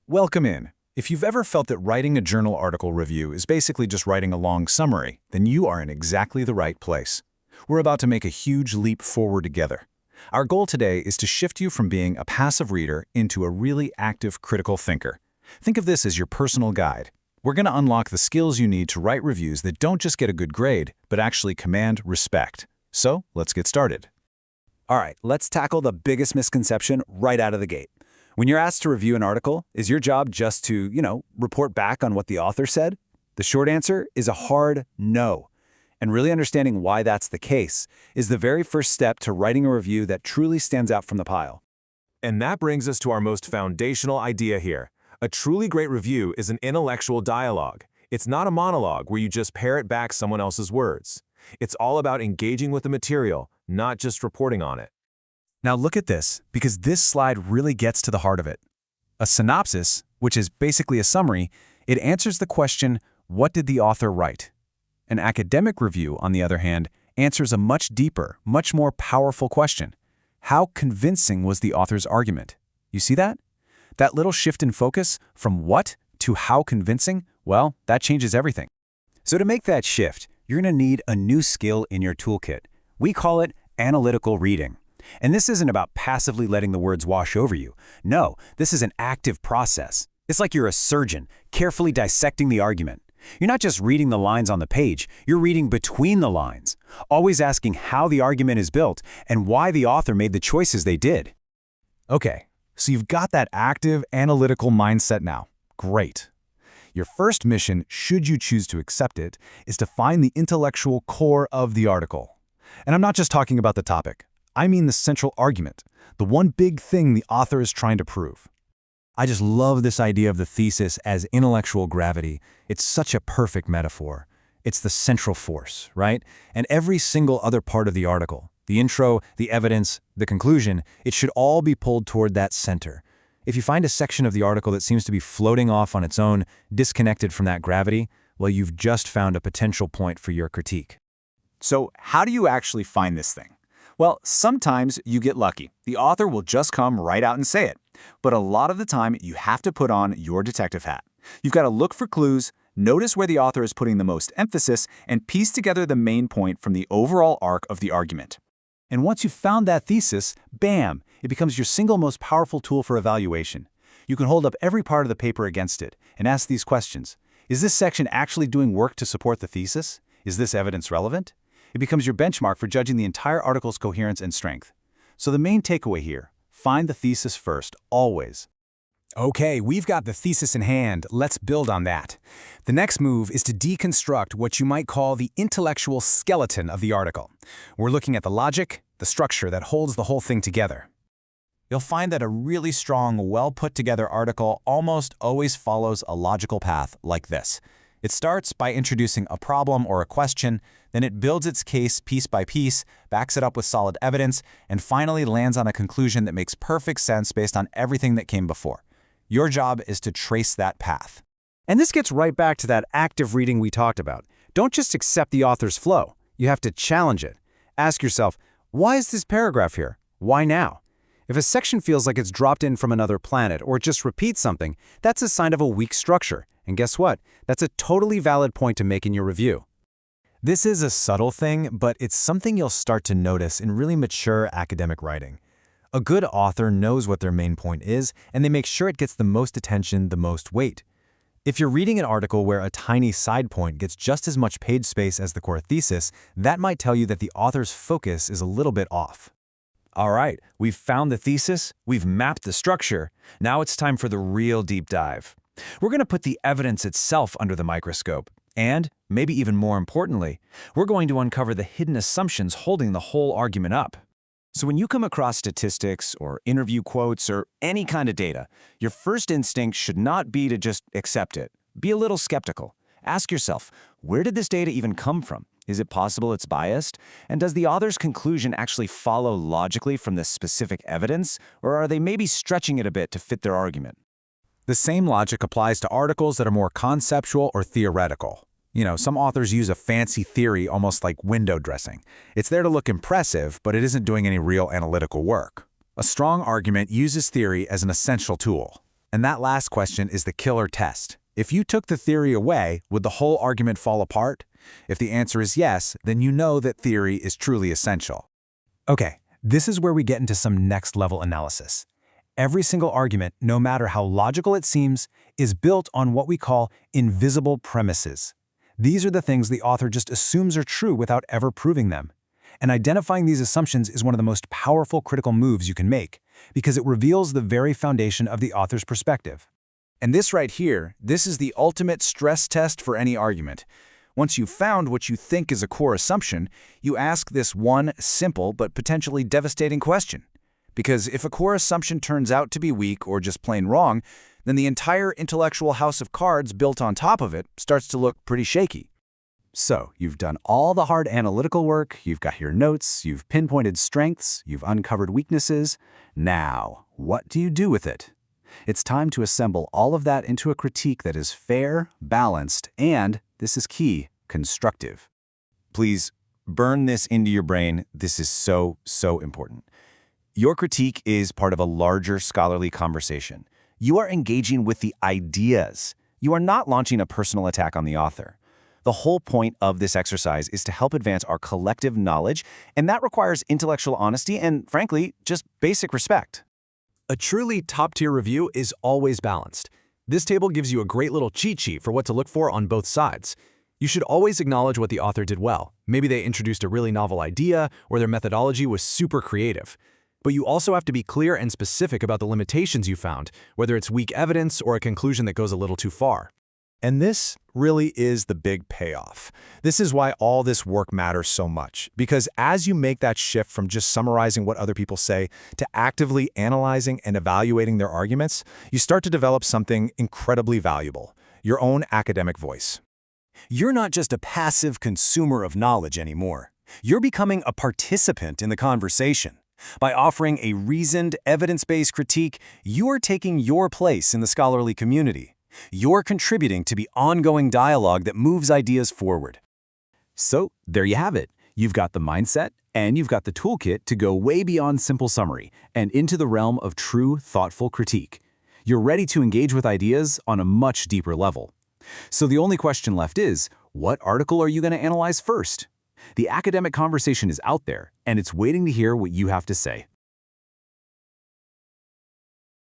Welcome in. If you've ever felt that writing a journal article review is basically just writing a long summary, then you are in exactly the right place. We're about to make a huge leap forward together. Our goal today is to shift you from being a passive reader into a really active critical thinker. Think of this as your personal guide. We're going to unlock the skills you need to write reviews that don't just get a good grade, but actually command respect. So, let's get started. All right, let's tackle the biggest misconception right out of the gate. When you're asked to review an article, is your job just to, report back on what the author said? The short answer is a hard no. And really understanding why that's the case is the very first step to writing a review that truly stands out from the pile. And that brings us to our most foundational idea here. A truly great review is an intellectual dialogue. It's not a monologue where you just parrot back someone else's words. It's all about engaging with the material, not just reporting on it. Now look at this, because this slide really gets to the heart of it. A synopsis, which is basically a summary, it answers the question, what did the author write? An academic review, on the other hand, answers a much deeper, much more powerful question. How convincing was the author's argument? You see that? That little shift in focus from what to how convincing, well, that changes everything. So to make that shift, you're going to need a new skill in your toolkit. We call it analytical reading. And this isn't about passively letting the words wash over you. No, this is an active process. It's like you're a surgeon, carefully dissecting the argument. You're not just reading the lines on the page, you're reading between the lines, always asking how the argument is built and why the author made the choices they did. Okay, so you've got that active, analytical mindset now. Great. Your first mission, should you choose to accept it, is to find the intellectual core of the article. And I'm not just talking about the topic. I mean the central argument, the one big thing the author is trying to prove. I just love this idea of the thesis as intellectual gravity. It's such a perfect metaphor. It's the central force, right? And every single other part of the article, the intro, the evidence, the conclusion, it should all be pulled toward that center. If you find a section of the article that seems to be floating off on its own, disconnected from that gravity, well, you've just found a potential point for your critique. So how do you actually find this thing? Well, sometimes you get lucky. The author will just come right out and say it. But a lot of the time, you have to put on your detective hat. You've got to look for clues, notice where the author is putting the most emphasis, and piece together the main point from the overall arc of the argument. And once you've found that thesis, bam, it becomes your single most powerful tool for evaluation. You can hold up every part of the paper against it and ask these questions. Is this section actually doing work to support the thesis? Is this evidence relevant? It becomes your benchmark for judging the entire article's coherence and strength. So the main takeaway here, find the thesis first, always. Okay, we've got the thesis in hand. Let's build on that. The next move is to deconstruct what you might call the intellectual skeleton of the article. We're looking at the logic, the structure that holds the whole thing together. You'll find that a really strong, well-put-together article almost always follows a logical path like this. It starts by introducing a problem or a question, then it builds its case piece by piece, backs it up with solid evidence, and finally lands on a conclusion that makes perfect sense based on everything that came before. Your job is to trace that path. And this gets right back to that active reading we talked about. Don't just accept the author's flow. You have to challenge it. Ask yourself, why is this paragraph here? Why now? If a section feels like it's dropped in from another planet or just repeats something, that's a sign of a weak structure. And guess what? That's a totally valid point to make in your review. This is a subtle thing, but it's something you'll start to notice in really mature academic writing. A good author knows what their main point is, and they make sure it gets the most attention, the most weight. If you're reading an article where a tiny side point gets just as much page space as the core thesis, that might tell you that the author's focus is a little bit off. All right, we've found the thesis, we've mapped the structure. Now it's time for the real deep dive. We're going to put the evidence itself under the microscope. And, maybe even more importantly, we're going to uncover the hidden assumptions holding the whole argument up. So when you come across statistics or interview quotes or any kind of data, your first instinct should not be to just accept it. Be a little skeptical. Ask yourself, where did this data even come from? Is it possible it's biased? And does the author's conclusion actually follow logically from this specific evidence, or are they maybe stretching it a bit to fit their argument? The same logic applies to articles that are more conceptual or theoretical. Some authors use a fancy theory almost like window dressing. It's there to look impressive, but it isn't doing any real analytical work. A strong argument uses theory as an essential tool. And that last question is the killer test. If you took the theory away, would the whole argument fall apart? If the answer is yes, then you know that theory is truly essential. Okay, this is where we get into some next-level analysis. Every single argument, no matter how logical it seems, is built on what we call invisible premises. These are the things the author just assumes are true without ever proving them. And identifying these assumptions is one of the most powerful critical moves you can make, because it reveals the very foundation of the author's perspective. And this right here, this is the ultimate stress test for any argument. Once you've found what you think is a core assumption, you ask this one simple but potentially devastating question. Because if a core assumption turns out to be weak or just plain wrong, then the entire intellectual house of cards built on top of it starts to look pretty shaky. So, you've done all the hard analytical work, you've got your notes, you've pinpointed strengths, you've uncovered weaknesses. Now, what do you do with it? It's time to assemble all of that into a critique that is fair, balanced, and, this is key, constructive. Please burn this into your brain. This is so, so important. Your critique is part of a larger scholarly conversation. You are engaging with the ideas. You are not launching a personal attack on the author. The whole point of this exercise is to help advance our collective knowledge, and that requires intellectual honesty and, frankly, just basic respect. A truly top-tier review is always balanced. This table gives you a great little cheat sheet for what to look for on both sides. You should always acknowledge what the author did well. Maybe they introduced a really novel idea, or their methodology was super creative. But you also have to be clear and specific about the limitations you found, whether it's weak evidence or a conclusion that goes a little too far. And this really is the big payoff. This is why all this work matters so much, because as you make that shift from just summarizing what other people say to actively analyzing and evaluating their arguments, you start to develop something incredibly valuable, your own academic voice. You're not just a passive consumer of knowledge anymore. You're becoming a participant in the conversation. By offering a reasoned, evidence-based critique, you are taking your place in the scholarly community. You're contributing to the ongoing dialogue that moves ideas forward. So, there you have it. You've got the mindset, and you've got the toolkit to go way beyond simple summary and into the realm of true, thoughtful critique. You're ready to engage with ideas on a much deeper level. So the only question left is, what article are you going to analyze first? The academic conversation is out there, and it's waiting to hear what you have to say.